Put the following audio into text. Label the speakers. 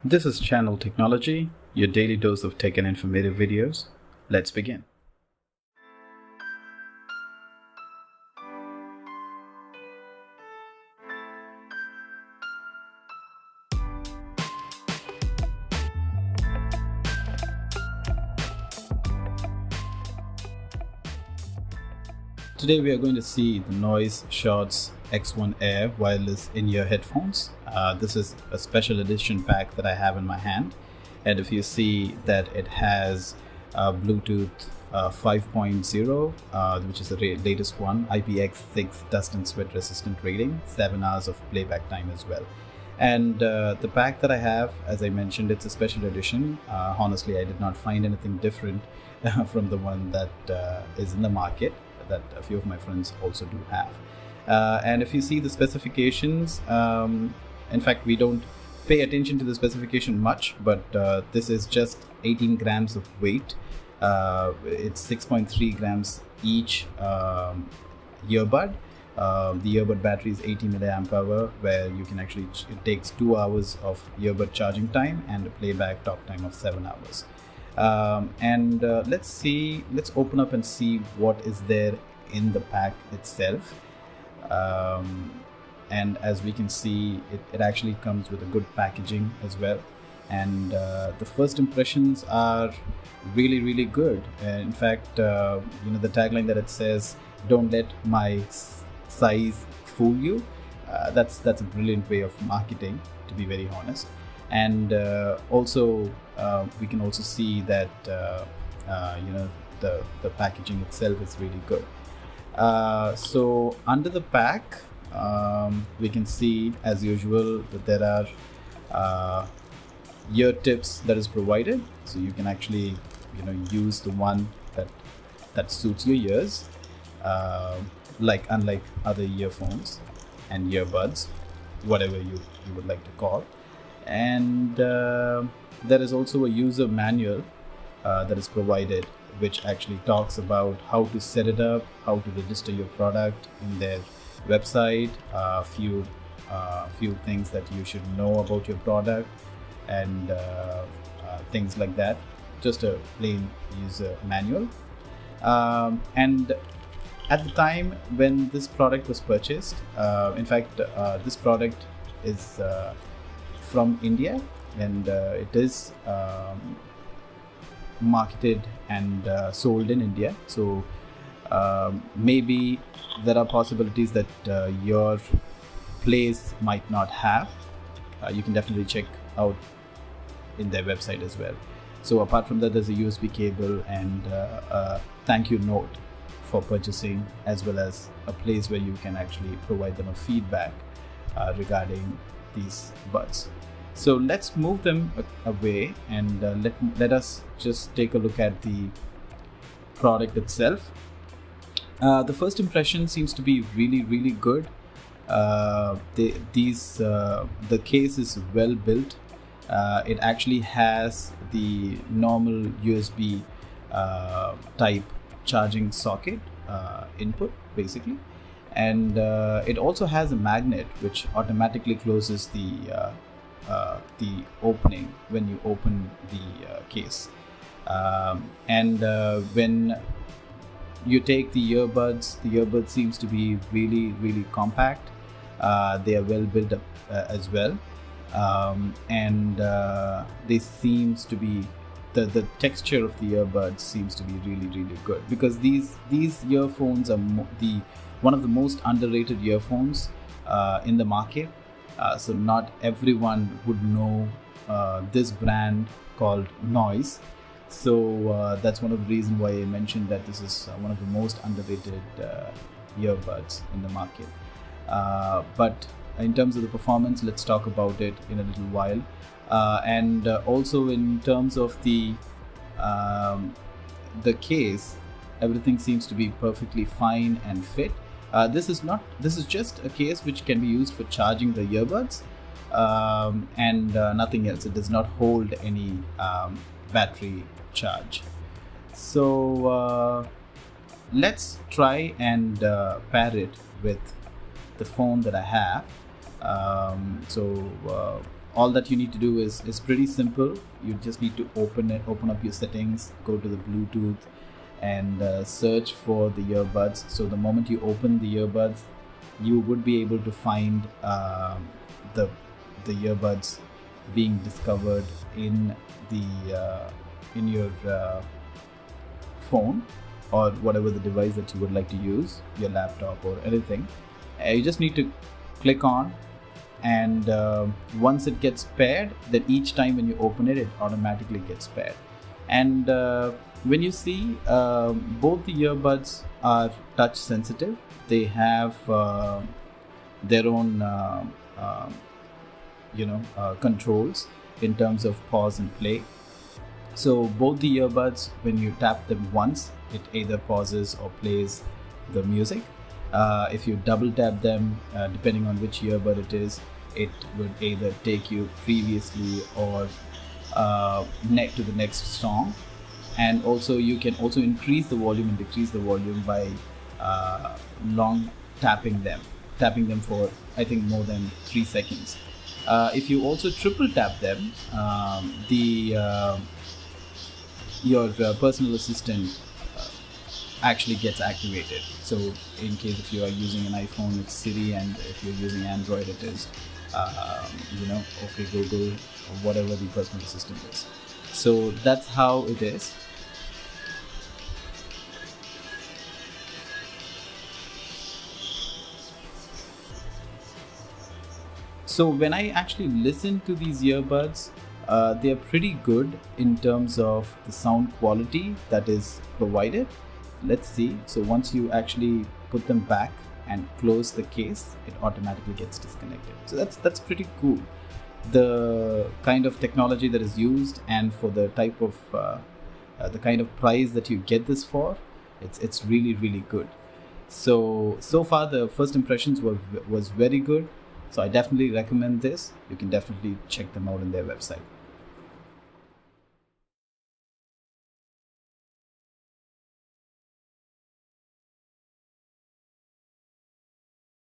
Speaker 1: This is Channel Technology, your daily dose of tech and informative videos. Let's begin. Today we are going to see the Noise Shorts X1 Air wireless in-ear headphones. This is a special edition pack that I have in my hand, and if you see that it has Bluetooth 5.0, which is the latest one, IPX6 dust and sweat resistant rating, 7 hours of playback time as well. And the pack that I have, as I mentioned, it's a special edition. Honestly, I did not find anything different from the one that is in the market, that a few of my friends also do have. And if you see the specifications, in fact, we don't pay attention to the specification much, but this is just 18 grams of weight. It's 6.3 grams each earbud. The earbud battery is 80 milliamp hour, where you can actually, it takes 2 hours of earbud charging time and a playback talk time of 7 hours. Let's open up and see what is there in the pack itself. And as we can see, it actually comes with a good packaging as well. And the first impressions are really good. In fact, the tagline that it says, "Don't let my size fool you." That's a brilliant way of marketing, to be very honest. And also we can also see that the packaging itself is really good. So under the pack, we can see, as usual, that there are ear tips that is provided, so you can actually use the one that suits your ears, unlike other earphones and earbuds, whatever you would like to call. And there is also a user manual that is provided, which actually talks about how to set it up, how to register your product in their website, a few things that you should know about your product, and things like that. Just a plain user manual. And at the time when this product was purchased, in fact, this product is from India, and it is marketed and sold in India. So maybe there are possibilities that your place might not have. You can definitely check out in their website as well. So apart from that, there's a USB cable and a thank you note for purchasing, as well as a place where you can actually provide them a feedback regarding these buds. So let's move them away, and let us just take a look at the product itself. The first impression seems to be really good. The case is well built. It actually has the normal USB type charging socket input, basically, and it also has a magnet which automatically closes the opening when you open the case. And when you take the earbud seems to be really compact. They are well built up as well, and they seems to be, the texture of the earbuds seems to be really good, because these earphones are one of the most underrated earphones in the market. So not everyone would know this brand called Noise. So that's one of the reasons why I mentioned that this is one of the most underrated earbuds in the market. But in terms of the performance, let's talk about it in a little while. And also in terms of the case, everything seems to be perfectly fine and fit. This is just a case which can be used for charging the earbuds, and nothing else. It does not hold any battery charge. So let's try and pair it with the phone that I have. So all that you need to do is pretty simple. You just need to open up your settings, go to the Bluetooth, and search for the earbuds. So the moment you open the earbuds, you would be able to find the earbuds being discovered in your phone, or whatever the device that you would like to use, your laptop or anything. You just need to click on, and once it gets paired, then each time when you open it, it automatically gets paired. And when you see, both the earbuds are touch sensitive. They have their own controls in terms of pause and play. So both the earbuds, when you tap them once, it either pauses or plays the music. If you double tap them, depending on which earbud it is, it would either take you previously or to the next song. And also you can also increase the volume and decrease the volume by long tapping them for, I think, more than 3 seconds. If you also triple tap them, your personal assistant actually gets activated. So in case if you are using an iPhone, it's Siri, and if you're using Android, it is OK Google, or whatever the personal assistant is. So that's how it is. So when I actually listen to these earbuds, they are pretty good in terms of the sound quality that is provided. Let's see. So once you actually put them back and close the case, it automatically gets disconnected. So that's pretty cool. The kind of technology that is used, and for the type of the kind of price that you get this for, it's really, really good. So far the first impressions was very good. So I definitely recommend this. You can definitely check them out on their website.